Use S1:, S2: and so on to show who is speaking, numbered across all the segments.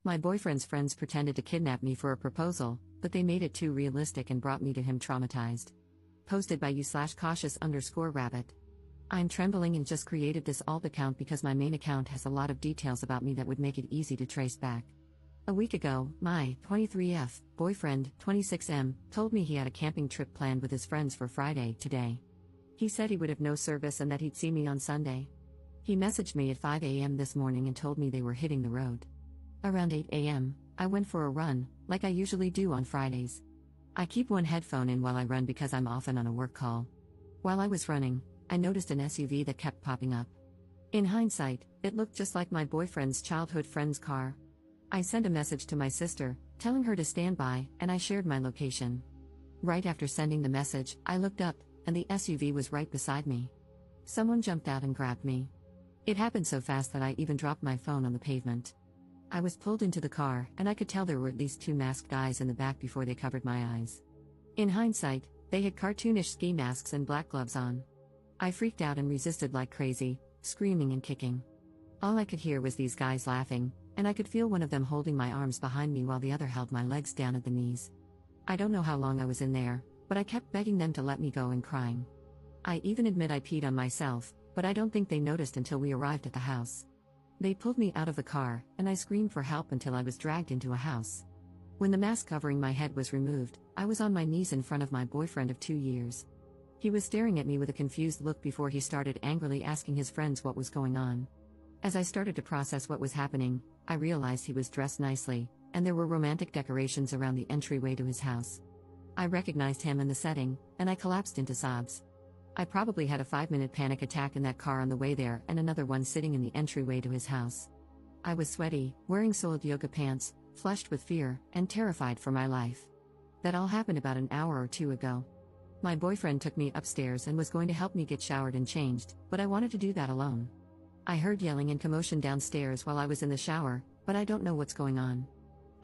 S1: My boyfriend's friends pretended to kidnap me for a proposal, but they made it too realistic and brought me to him traumatized. Posted by you/cautious_rabbit. I'm trembling and just created this alt account because my main account has a lot of details about me that would make it easy to trace back. A week ago, my 23F boyfriend, 26M, told me he had a camping trip planned with his friends for Friday, today. He said he would have no service and that he'd see me on Sunday. He messaged me at 5 a.m. this morning and told me they were hitting the road. Around 8 a.m., I went for a run, like I usually do on Fridays. I keep one headphone in while I run because I'm often on a work call. While I was running, I noticed an SUV that kept popping up. In hindsight, it looked just like my boyfriend's childhood friend's car. I sent a message to my sister, telling her to stand by, and I shared my location. Right after sending the message, I looked up, and the SUV was right beside me. Someone jumped out and grabbed me. It happened so fast that I even dropped my phone on the pavement. I was pulled into the car, and I could tell there were at least 2 masked guys in the back before they covered my eyes. In hindsight, they had cartoonish ski masks and black gloves on. I freaked out and resisted like crazy, screaming and kicking. All I could hear was these guys laughing, and I could feel one of them holding my arms behind me while the other held my legs down at the knees. I don't know how long I was in there, but I kept begging them to let me go and crying. I even admit I peed on myself, but I don't think they noticed until we arrived at the house. They pulled me out of the car, and I screamed for help until I was dragged into a house. When the mask covering my head was removed, I was on my knees in front of my boyfriend of 2 years. He was staring at me with a confused look before he started angrily asking his friends what was going on. As I started to process what was happening, I realized he was dressed nicely, and there were romantic decorations around the entryway to his house. I recognized him and the setting, and I collapsed into sobs. I probably had a 5-minute panic attack in that car on the way there and another one sitting in the entryway to his house. I was sweaty, wearing soiled yoga pants, flushed with fear, and terrified for my life. That all happened about an hour or 2 ago. My boyfriend took me upstairs and was going to help me get showered and changed, but I wanted to do that alone. I heard yelling and commotion downstairs while I was in the shower, but I don't know what's going on.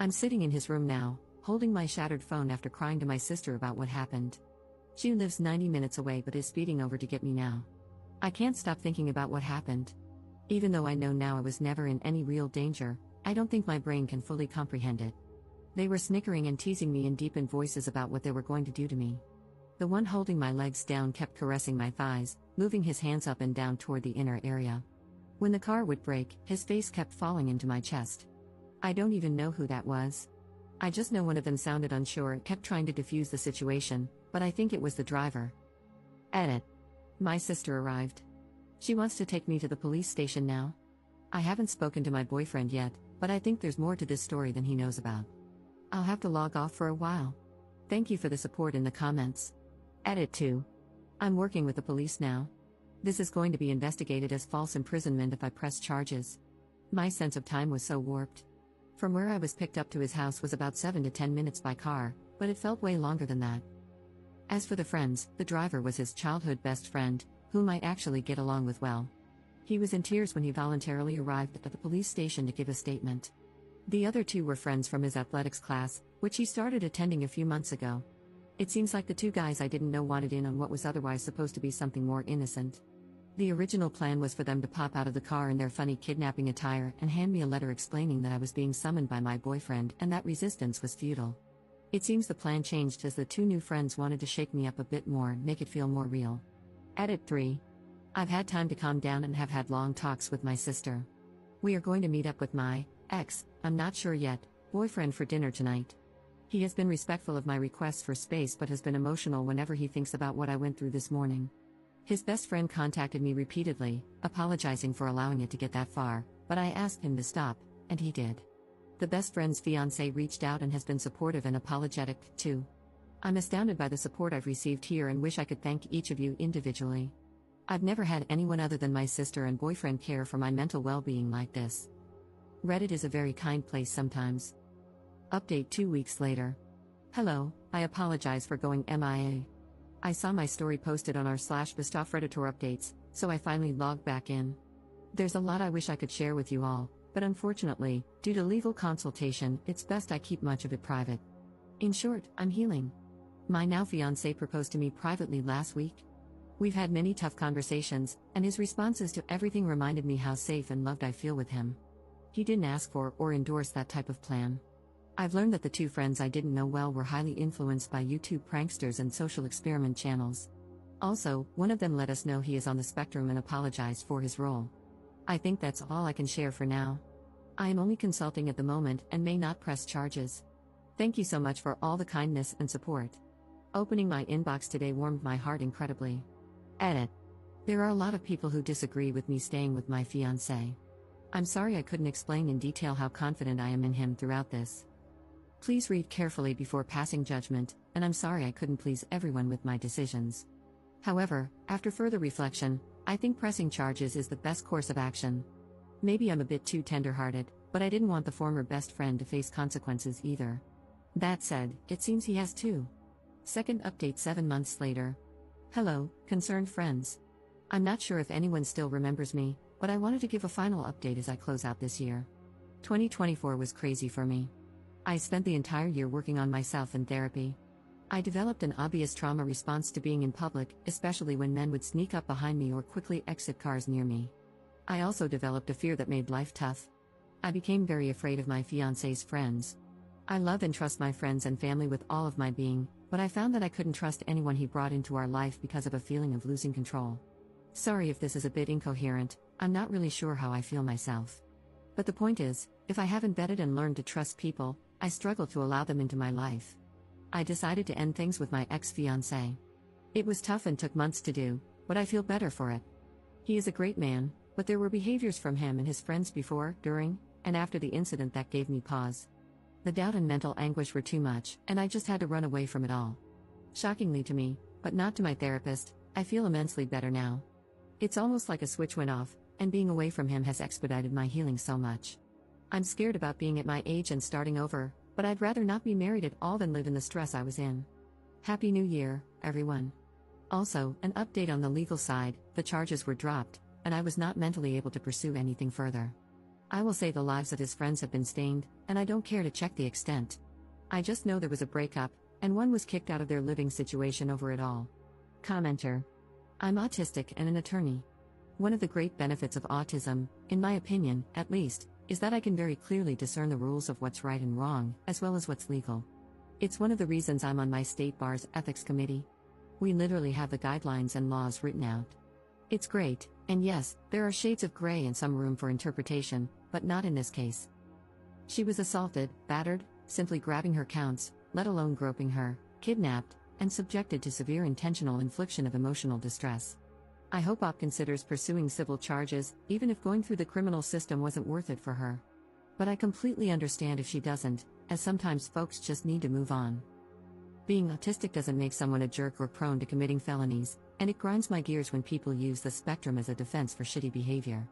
S1: I'm sitting in his room now, holding my shattered phone after crying to my sister about what happened. She lives 90 minutes away but is speeding over to get me now. I can't stop thinking about what happened. Even though I know now I was never in any real danger, I don't think my brain can fully comprehend it. They were snickering and teasing me in deepened voices about what they were going to do to me. The one holding my legs down kept caressing my thighs, moving his hands up and down toward the inner area. When the car would brake, his face kept falling into my chest. I don't even know who that was. I just know one of them sounded unsure and kept trying to defuse the situation, but I think it was the driver. Edit. My sister arrived. She wants to take me to the police station now. I haven't spoken to my boyfriend yet, but I think there's more to this story than he knows about. I'll have to log off for a while. Thank you for the support in the comments. Edit 2. I'm working with the police now. This is going to be investigated as false imprisonment if I press charges. My sense of time was so warped. From where I was picked up to his house was about 7 to 10 minutes by car, but it felt way longer than that. As for the friends, the driver was his childhood best friend, whom I actually get along with well. He was in tears when he voluntarily arrived at the police station to give a statement. The other 2 were friends from his athletics class, which he started attending a few months ago. It seems like the 2 guys I didn't know wanted in on what was otherwise supposed to be something more innocent. The original plan was for them to pop out of the car in their funny kidnapping attire and hand me a letter explaining that I was being summoned by my boyfriend and that resistance was futile. It seems the plan changed as the 2 new friends wanted to shake me up a bit more and make it feel more real. Edit 3. I've had time to calm down and have had long talks with my sister. We are going to meet up with my I'm not sure yet, boyfriend for dinner tonight. He has been respectful of my requests for space but has been emotional whenever he thinks about what I went through this morning. His best friend contacted me repeatedly, apologizing for allowing it to get that far, but I asked him to stop, and he did. The best friend's fiancé reached out and has been supportive and apologetic, too. I'm astounded by the support I've received here and wish I could thank each of you individually. I've never had anyone other than my sister and boyfriend care for my mental well-being like this. Reddit is a very kind place sometimes. Update 2 weeks later. Hello, I apologize for going MIA. I saw my story posted on r/Bistov Redditor updates, so I finally logged back in. There's a lot I wish I could share with you all, but unfortunately, due to legal consultation, it's best I keep much of it private. In short, I'm healing. My now fiancé proposed to me privately last week. We've had many tough conversations, and his responses to everything reminded me how safe and loved I feel with him. He didn't ask for or endorse that type of plan. I've learned that the two friends I didn't know well were highly influenced by YouTube pranksters and social experiment channels. Also, one of them let us know he is on the spectrum and apologized for his role. I think that's all I can share for now. I am only consulting at the moment and may not press charges. Thank you so much for all the kindness and support. Opening my inbox today warmed my heart incredibly. Edit. There are a lot of people who disagree with me staying with my fiancé. I'm sorry I couldn't explain in detail how confident I am in him throughout this. Please read carefully before passing judgment, and I'm sorry I couldn't please everyone with my decisions. However, after further reflection, I think pressing charges is the best course of action. Maybe I'm a bit too tender-hearted, but I didn't want the former best friend to face consequences either. That said, it seems he has too. Second update 7 months later. Hello, concerned friends. I'm not sure if anyone still remembers me, but I wanted to give a final update as I close out this year. 2024 was crazy for me. I spent the entire year working on myself in therapy. I developed an obvious trauma response to being in public, especially when men would sneak up behind me or quickly exit cars near me. I also developed a fear that made life tough. I became very afraid of my fiancé's friends. I love and trust my friends and family with all of my being, but I found that I couldn't trust anyone he brought into our life because of a feeling of losing control. Sorry if this is a bit incoherent, I'm not really sure how I feel myself. But the point is, if I haven't vetted and learned to trust people, I struggle to allow them into my life. I decided to end things with my ex-fiancé. It was tough and took months to do, but I feel better for it. He is a great man, but there were behaviors from him and his friends before, during, and after the incident that gave me pause. The doubt and mental anguish were too much, and I just had to run away from it all. Shockingly to me, but not to my therapist, I feel immensely better now. It's almost like a switch went off, and being away from him has expedited my healing so much. I'm scared about being at my age and starting over, but I'd rather not be married at all than live in the stress I was in. Happy New Year, everyone. Also, an update on the legal side, the charges were dropped, and I was not mentally able to pursue anything further. I will say the lives of his friends have been stained, and I don't care to check the extent. I just know there was a breakup, and one was kicked out of their living situation over it all. Commenter. I'm autistic and an attorney. One of the great benefits of autism, in my opinion, at least, is that I can very clearly discern the rules of what's right and wrong, as well as what's legal. It's one of the reasons I'm on my state bar's ethics committee. We literally have the guidelines and laws written out. It's great, and yes, there are shades of gray and some room for interpretation, but not in this case. She was assaulted, battered, simply grabbing her counts, let alone groping her, kidnapped, and subjected to severe intentional infliction of emotional distress. I hope OP considers pursuing civil charges, even if going through the criminal system wasn't worth it for her. But I completely understand if she doesn't, as sometimes folks just need to move on. Being autistic doesn't make someone a jerk or prone to committing felonies, and it grinds my gears when people use the spectrum as a defense for shitty behavior.